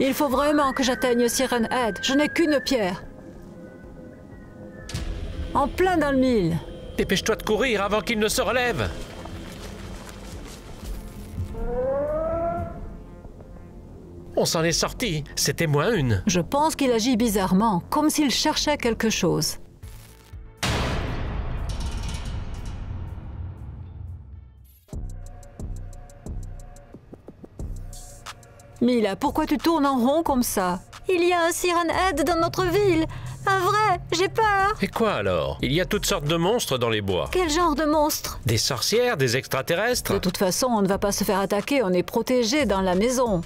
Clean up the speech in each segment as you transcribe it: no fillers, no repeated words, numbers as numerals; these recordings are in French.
Il faut vraiment que j'atteigne Siren Head. Je n'ai qu'une pierre. En plein dans le mille. Dépêche-toi de courir avant qu'il ne se relève. On s'en est sorti. C'était -1. Je pense qu'il agit bizarrement, comme s'il cherchait quelque chose. Mila, pourquoi tu tournes en rond comme ça? Il y a un Siren Head dans notre ville. Un vrai, j'ai peur. Et quoi alors? Il y a toutes sortes de monstres dans les bois. Quel genre de monstre? Des sorcières, des extraterrestres? De toute façon, on ne va pas se faire attaquer, on est protégé dans la maison.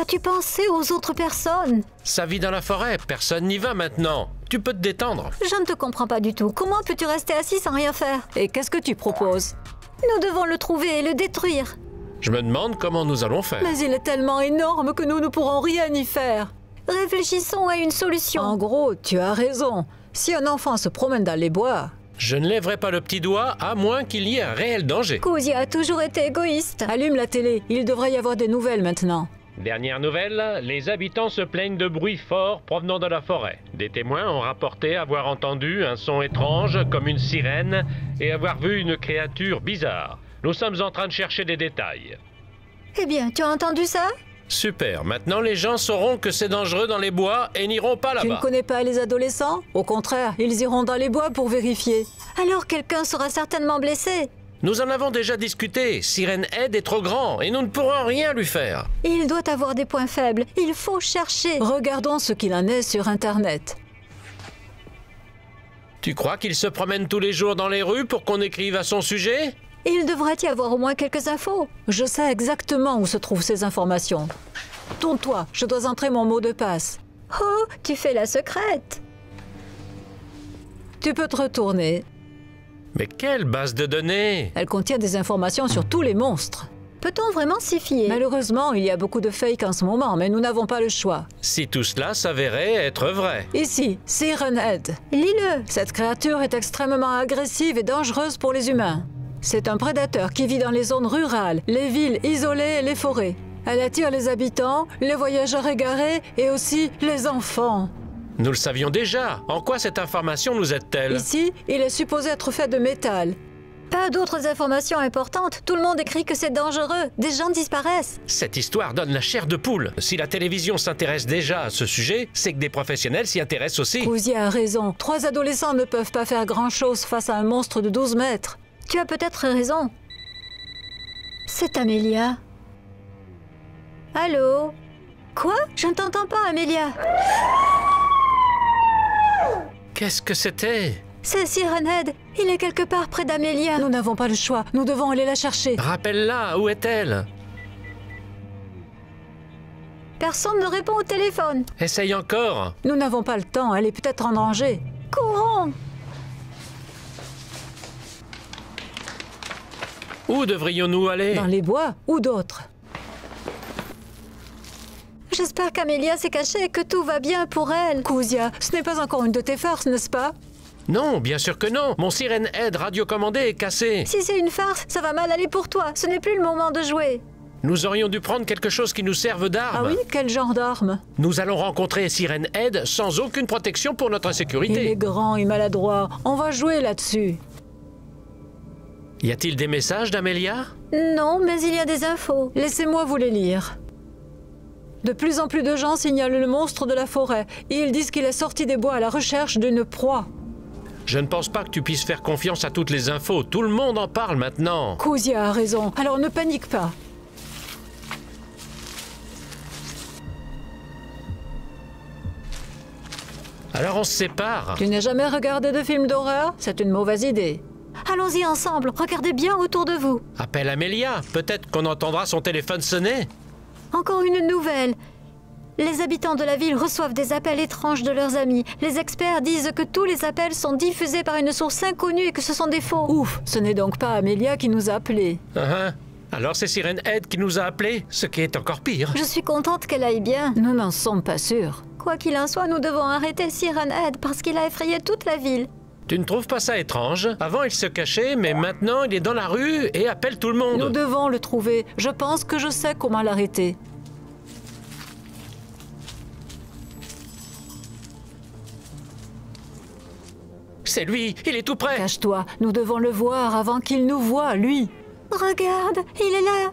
As-tu pensé aux autres personnes? Ça vit dans la forêt, personne n'y va maintenant. Tu peux te détendre. Je ne te comprends pas du tout. Comment peux-tu rester assis sans rien faire? Et qu'est-ce que tu proposes? Nous devons le trouver et le détruire. Je me demande comment nous allons faire. Mais il est tellement énorme que nous ne pourrons rien y faire. Réfléchissons à une solution. En gros, tu as raison. Si un enfant se promène dans les bois... Je ne lèverai pas le petit doigt à moins qu'il y ait un réel danger. Couzia a toujours été égoïste. Allume la télé, il devrait y avoir des nouvelles maintenant. Dernière nouvelle, les habitants se plaignent de bruits forts provenant de la forêt. Des témoins ont rapporté avoir entendu un son étrange comme une sirène et avoir vu une créature bizarre. Nous sommes en train de chercher des détails. Eh bien, tu as entendu ça? Super, maintenant les gens sauront que c'est dangereux dans les bois et n'iront pas Tu ne là-bas. connais pas les adolescents? Au contraire, ils iront dans les bois pour vérifier. Alors quelqu'un sera certainement blessé. Nous en avons déjà discuté. Siren Head est trop grand et nous ne pourrons rien lui faire. Il doit avoir des points faibles. Il faut chercher. Regardons ce qu'il en est sur Internet. Tu crois qu'il se promène tous les jours dans les rues pour qu'on écrive à son sujet? Il devrait y avoir au moins quelques infos. Je sais exactement où se trouvent ces informations. Tourne-toi, je dois entrer mon mot de passe. Oh, tu fais la secrète. Tu peux te retourner. Mais quelle base de données? Elle contient des informations sur tous les monstres. Peut-on vraiment s'y fier? Malheureusement, il y a beaucoup de fakes en ce moment, mais nous n'avons pas le choix. Si tout cela s'avérait être vrai. Ici, Siren Head. Lis-le. Cette créature est extrêmement agressive et dangereuse pour les humains. C'est un prédateur qui vit dans les zones rurales, les villes isolées et les forêts. Elle attire les habitants, les voyageurs égarés et aussi les enfants. Nous le savions déjà. En quoi cette information nous aide-t-elle? Ici, il est supposé être fait de métal. Pas d'autres informations importantes. Tout le monde écrit que c'est dangereux. Des gens disparaissent. Cette histoire donne la chair de poule. Si la télévision s'intéresse déjà à ce sujet, c'est que des professionnels s'y intéressent aussi. Couzia a raison. 3 adolescents ne peuvent pas faire grand-chose face à un monstre de 12 mètres. Tu as peut-être raison. C'est Amélia. Allô? Quoi? Je ne t'entends pas, Amélia. Qu'est-ce que c'était? C'est Siren Head. Il est quelque part près d'Amélia. Nous n'avons pas le choix. Nous devons aller la chercher. Rappelle-la, où est-elle? Personne ne répond au téléphone. Essaye encore. Nous n'avons pas le temps. Elle est peut-être en danger. Courons! Où devrions-nous aller? Dans les bois ou d'autres. J'espère qu'Amélia s'est cachée et que tout va bien pour elle. Couzia, ce n'est pas encore une de tes farces, n'est-ce pas? Non, bien sûr que non. Mon Siren Head radiocommandé est cassé. Si c'est une farce, ça va mal aller pour toi. Ce n'est plus le moment de jouer. Nous aurions dû prendre quelque chose qui nous serve d'arme. Ah oui? Quel genre d'arme? Nous allons rencontrer Siren Head sans aucune protection pour notre Il sécurité. est grand et maladroit. On va jouer là-dessus. Y a-t-il des messages d'Amélia? Non, mais il y a des infos. Laissez-moi vous les lire. De plus en plus de gens signalent le monstre de la forêt. Et ils disent qu'il est sorti des bois à la recherche d'une proie. Je ne pense pas que tu puisses faire confiance à toutes les infos. Tout le monde en parle maintenant. Couzia a raison. Alors ne panique pas. Alors on se sépare. Tu n'as jamais regardé de film d'horreur? C'est une mauvaise idée. Allons-y ensemble. Regardez bien autour de vous. Appelle Amélia. Peut-être qu'on entendra son téléphone sonner. Encore une nouvelle. Les habitants de la ville reçoivent des appels étranges de leurs amis. Les experts disent que tous les appels sont diffusés par une source inconnue et que ce sont des faux. Ouf, ce n'est donc pas Amélia qui nous a appelés. Alors c'est Siren Head qui nous a appelés, ce qui est encore pire. Je suis contente qu'elle aille bien. Nous n'en sommes pas sûrs. Quoi qu'il en soit, nous devons arrêter Siren Head parce qu'il a effrayé toute la ville. Tu ne trouves pas ça étrange? Avant il se cachait, mais maintenant il est dans la rue et appelle tout le monde. Nous devons le trouver. Je pense que je sais comment l'arrêter. C'est lui, il est tout près. Cache-toi, nous devons le voir avant qu'il nous voie, lui. Regarde, il est là.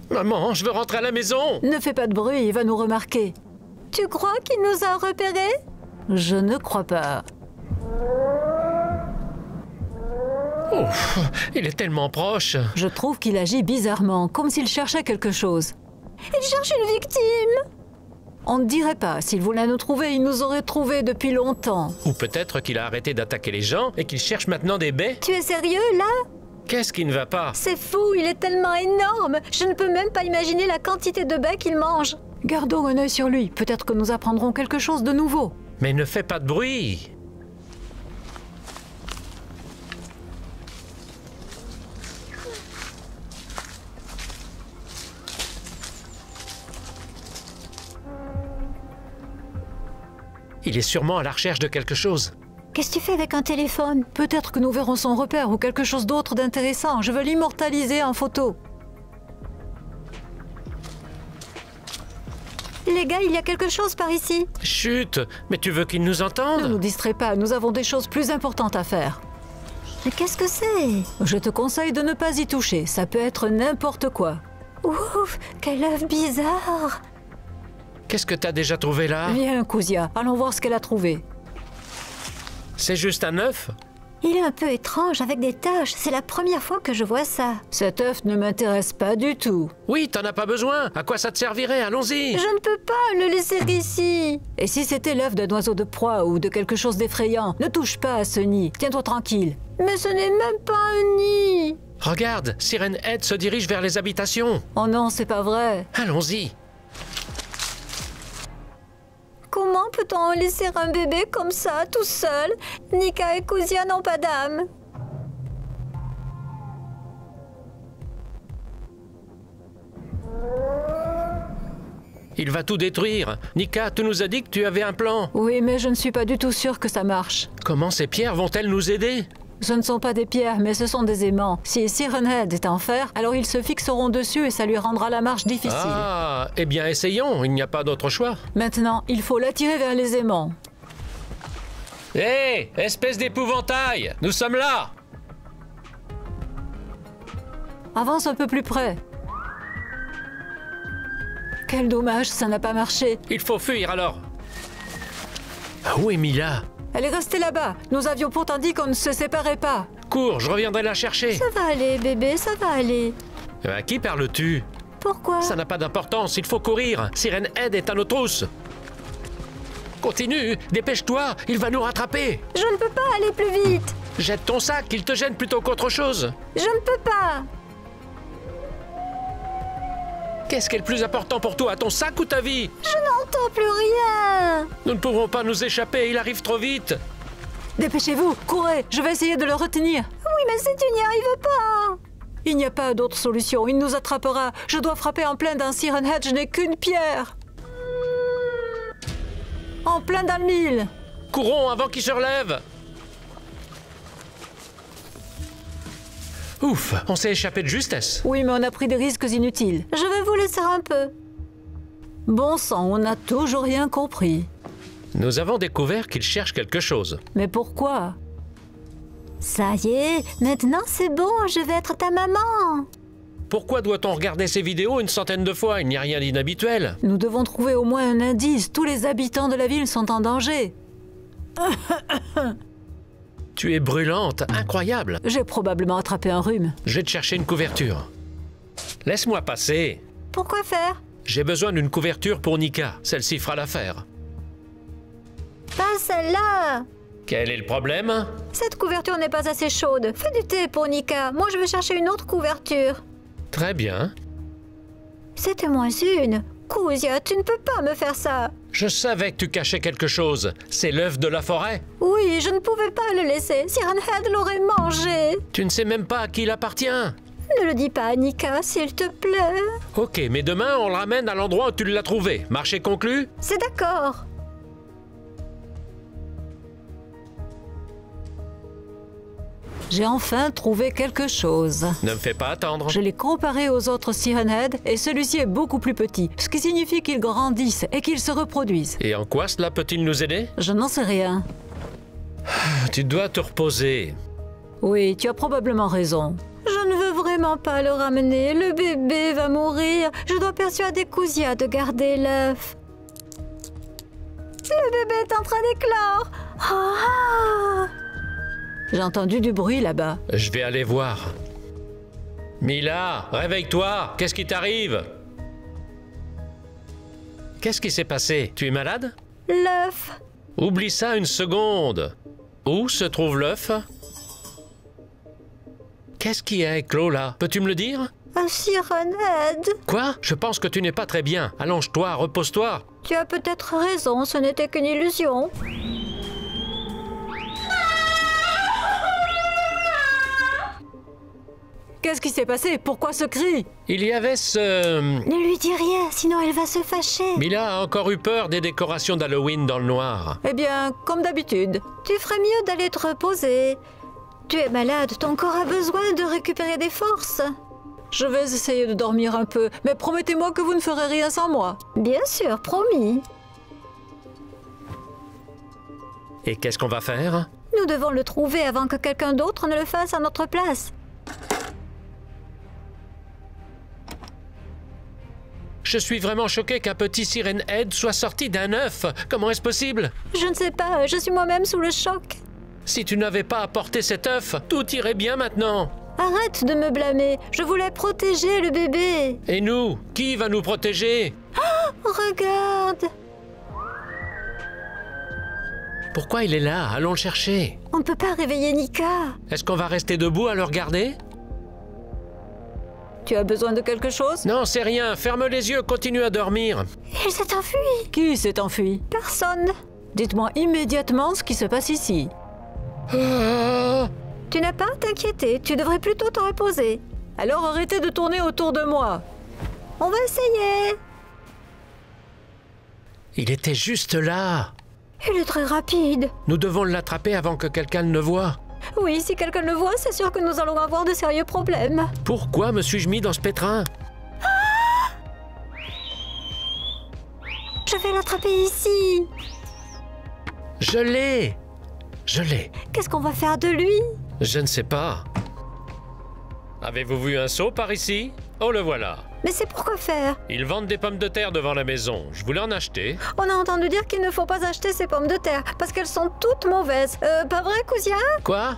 Maman, je veux rentrer à la maison. Ne fais pas de bruit, il va nous remarquer. Tu crois qu'il nous a repérés? Je ne crois pas. Ouf, il est tellement proche. Je trouve qu'il agit bizarrement, comme s'il cherchait quelque chose. Il cherche une victime. On ne dirait pas. S'il voulait nous trouver, il nous aurait trouvés depuis longtemps. Ou peut-être qu'il a arrêté d'attaquer les gens et qu'il cherche maintenant des baies. Tu es sérieux, là? Qu'est-ce qui ne va pas? C'est fou, il est tellement énorme. Je ne peux même pas imaginer la quantité de baies qu'il mange. Gardons un œil sur lui. Peut-être que nous apprendrons quelque chose de nouveau. Mais ne fais pas de bruit. Il est sûrement à la recherche de quelque chose. Qu'est-ce que tu fais avec un téléphone? Peut-être que nous verrons son repère ou quelque chose d'autre d'intéressant. Je veux l'immortaliser en photo. Les gars, il y a quelque chose par ici. Chut! Mais tu veux qu'il nous Ne entende? nous distrais pas, nous avons des choses plus importantes à faire. Mais qu'est-ce que c'est? Je te conseille de ne pas y toucher. Ça peut être n'importe quoi. Ouf, quel œuf bizarre. Qu'est-ce que t'as déjà trouvé là? Viens, Kuzia, allons voir ce qu'elle a trouvé. C'est juste un œuf? Il est un peu étrange avec des taches. C'est la première fois que je vois ça. Cet œuf ne m'intéresse pas du tout. Oui, t'en as pas besoin. À quoi ça te servirait? Allons-y. Je ne peux pas le laisser ici. Et si c'était l'œuf d'un oiseau de proie ou de quelque chose d'effrayant, ne touche pas à ce nid. Tiens-toi tranquille. Mais ce n'est même pas un nid. Regarde, Siren Head se dirige vers les habitations. Oh non, c'est pas vrai. Allons-y. Comment peut-on laisser un bébé comme ça, tout seul? Nika et Kuzia n'ont pas d'âme. Il va tout détruire. Nika, tu nous as dit que tu avais un plan. Oui, mais je ne suis pas du tout sûre que ça marche. Comment ces pierres vont-elles nous aider? Ce ne sont pas des pierres, mais ce sont des aimants. Si Siren Head est en fer, alors ils se fixeront dessus et ça lui rendra la marche difficile. Ah, eh bien essayons, il n'y a pas d'autre choix. Maintenant, il faut l'attirer vers les aimants. Hé, espèce d'épouvantail, nous sommes là. Avance un peu plus près. Quel dommage, ça n'a pas marché. Il faut fuir alors. Où est Mila? Elle est restée là-bas. Nous avions pourtant dit qu'on ne se séparait pas. Cours, je reviendrai la chercher. Ça va aller, bébé, ça va aller. À qui parles-tu? Pourquoi? Ça n'a pas d'importance, il faut courir. Siren Head est à nos trousses. Continue, dépêche-toi, il va nous rattraper. Je ne peux pas aller plus vite. Jette ton sac, il te gêne plutôt qu'autre chose. Je ne peux pas. Qu'est-ce qui est le plus important pour toi, ton sac ou ta vie? Je n'entends plus rien. Nous ne pouvons pas nous échapper, il arrive trop vite. Dépêchez-vous, courez, je vais essayer de le retenir. Oui, mais si tu n'y arrives pas. Il n'y a pas d'autre solution, il nous attrapera. Je dois frapper en plein dans Siren Head, je n'ai qu'une pierre. En plein dans le mille. Courons avant qu'il se relève. Ouf, on s'est échappé de justesse. Oui, mais on a pris des risques inutiles. Je vais vous laisser un peu. Bon sang, on n'a toujours rien compris. Nous avons découvert qu'il cherche quelque chose. Mais pourquoi? Ça y est, maintenant c'est bon, je vais être ta maman. Pourquoi doit-on regarder ces vidéos une centaine de fois? Il n'y a rien d'inhabituel. Nous devons trouver au moins un indice. Tous les habitants de la ville sont en danger. Tu es brûlante, incroyable. J'ai probablement attrapé un rhume. Je vais te chercher une couverture. Laisse-moi passer. Pourquoi faire? J'ai besoin d'une couverture pour Nika. Celle-ci fera l'affaire. Pas celle-là. Quel est le problème? Cette couverture n'est pas assez chaude. Fais du thé pour Nika. Moi, je vais chercher une autre couverture. Très bien. C'était moins une. Kuzia, tu ne peux pas me faire ça. Je savais que tu cachais quelque chose. C'est l'œuf de la forêt. Oui, je ne pouvais pas le laisser. Siren Head l'aurait mangé. Tu ne sais même pas à qui il appartient. Ne le dis pas à Nika, s'il te plaît. Ok, mais demain, on le ramène à l'endroit où tu l'as trouvé. Marché conclu? C'est d'accord. J'ai enfin trouvé quelque chose. Ne me fais pas attendre. Je l'ai comparé aux autres Siren Head et celui-ci est beaucoup plus petit, ce qui signifie qu'ils grandissent et qu'ils se reproduisent. Et en quoi cela peut-il nous aider? Je n'en sais rien. Tu dois te reposer. Oui, tu as probablement raison. Je ne veux vraiment pas le ramener. Le bébé va mourir. Je dois persuader Kuzia de garder l'œuf. Le bébé est en train d'éclore. Ah! J'ai entendu du bruit là-bas. Je vais aller voir. Mila, réveille-toi. Qu'est-ce qui t'arrive? Qu'est-ce qui s'est passé? Tu es malade? L'œuf. Oublie ça une seconde. Où se trouve l'œuf? Qu'est-ce qui a éclos là? Peux-tu me le dire? Un Siren Head. Quoi? Je pense que tu n'es pas très bien. Allonge-toi, repose-toi. Tu as peut-être raison, ce n'était qu'une illusion. Qu'est-ce qui s'est passé? Pourquoi ce cri? Il y avait ce... Ne lui dis rien, sinon elle va se fâcher. Mila a encore eu peur des décorations d'Halloween dans le noir. Eh bien, comme d'habitude. Tu ferais mieux d'aller te reposer. Tu es malade, ton corps a besoin de récupérer des forces. Je vais essayer de dormir un peu, mais promettez-moi que vous ne ferez rien sans moi. Bien sûr, promis. Et qu'est-ce qu'on va faire? Nous devons le trouver avant que quelqu'un d'autre ne le fasse à notre place. Je suis vraiment choqué qu'un petit Siren Head soit sorti d'un œuf. Comment est-ce possible? Je ne sais pas, je suis moi-même sous le choc. Si tu n'avais pas apporté cet œuf, tout irait bien maintenant. Arrête de me blâmer, je voulais protéger le bébé. Et nous? Qui va nous protéger? Regarde. Pourquoi il est là? Allons le chercher. On ne peut pas réveiller Nika. Est-ce qu'on va rester debout à le regarder? Tu as besoin de quelque chose? Non, c'est rien. Ferme les yeux, continue à dormir. Il s'est enfui. Qui s'est enfui? Personne. Dites-moi immédiatement ce qui se passe ici. Ah! Tu n'as pas à t'inquiéter, tu devrais plutôt te reposer. Alors arrêtez de tourner autour de moi. On va essayer. Il était juste là. Il est très rapide. Nous devons l'attraper avant que quelqu'un ne le voie. Oui, si quelqu'un le voit, c'est sûr que nous allons avoir de sérieux problèmes. Pourquoi me suis-je mis dans ce pétrin? Je vais l'attraper ici. Je l'ai! Je l'ai. Qu'est-ce qu'on va faire de lui? Je ne sais pas. Avez-vous vu un seau par ici? Oh, le voilà. Mais c'est pour quoi faire? Ils vendent des pommes de terre devant la maison. Je voulais en acheter. On a entendu dire qu'il ne faut pas acheter ces pommes de terre parce qu'elles sont toutes mauvaises. Pas vrai, Kuzia? Quoi?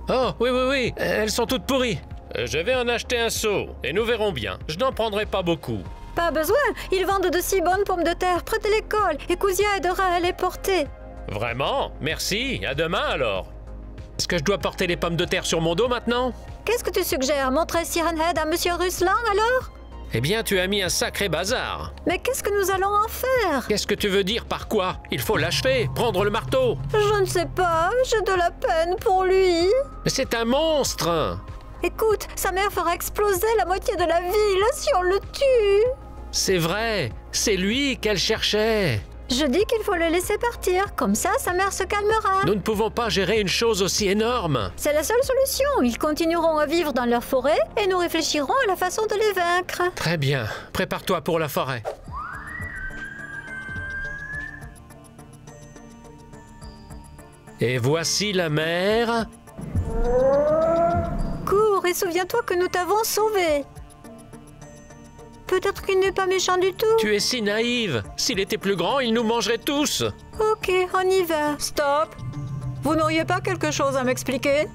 Oh, oui, oui, oui. Elles sont toutes pourries. Je vais en acheter un seau et nous verrons bien. Je n'en prendrai pas beaucoup. Pas besoin. Ils vendent de si bonnes pommes de terre près de l'école et Kuzia aidera à les porter. Vraiment? Merci. À demain alors. Est-ce que je dois porter les pommes de terre sur mon dos maintenant? Qu'est-ce que tu suggères? Montrer Siren Head à Monsieur Ruslan alors? Eh bien, tu as mis un sacré bazar. Mais qu'est-ce que nous allons en faire? Qu'est-ce que tu veux dire par quoi? Il faut l'achever, prendre le marteau. Je ne sais pas, j'ai de la peine pour lui. Mais c'est un monstre. Écoute, sa mère fera exploser la moitié de la ville si on le tue. C'est vrai, c'est lui qu'elle cherchait. Je dis qu'il faut le laisser partir, comme ça sa mère se calmera. Nous ne pouvons pas gérer une chose aussi énorme. C'est la seule solution. Ils continueront à vivre dans leur forêt et nous réfléchirons à la façon de les vaincre. Très bien, prépare-toi pour la forêt. Et voici la mer. Cours et souviens-toi que nous t'avons sauvé. Peut-être qu'il n'est pas méchant du tout. Tu es si naïve. S'il était plus grand, il nous mangerait tous. Ok, on y va. Stop! Vous n'auriez pas quelque chose à m'expliquer?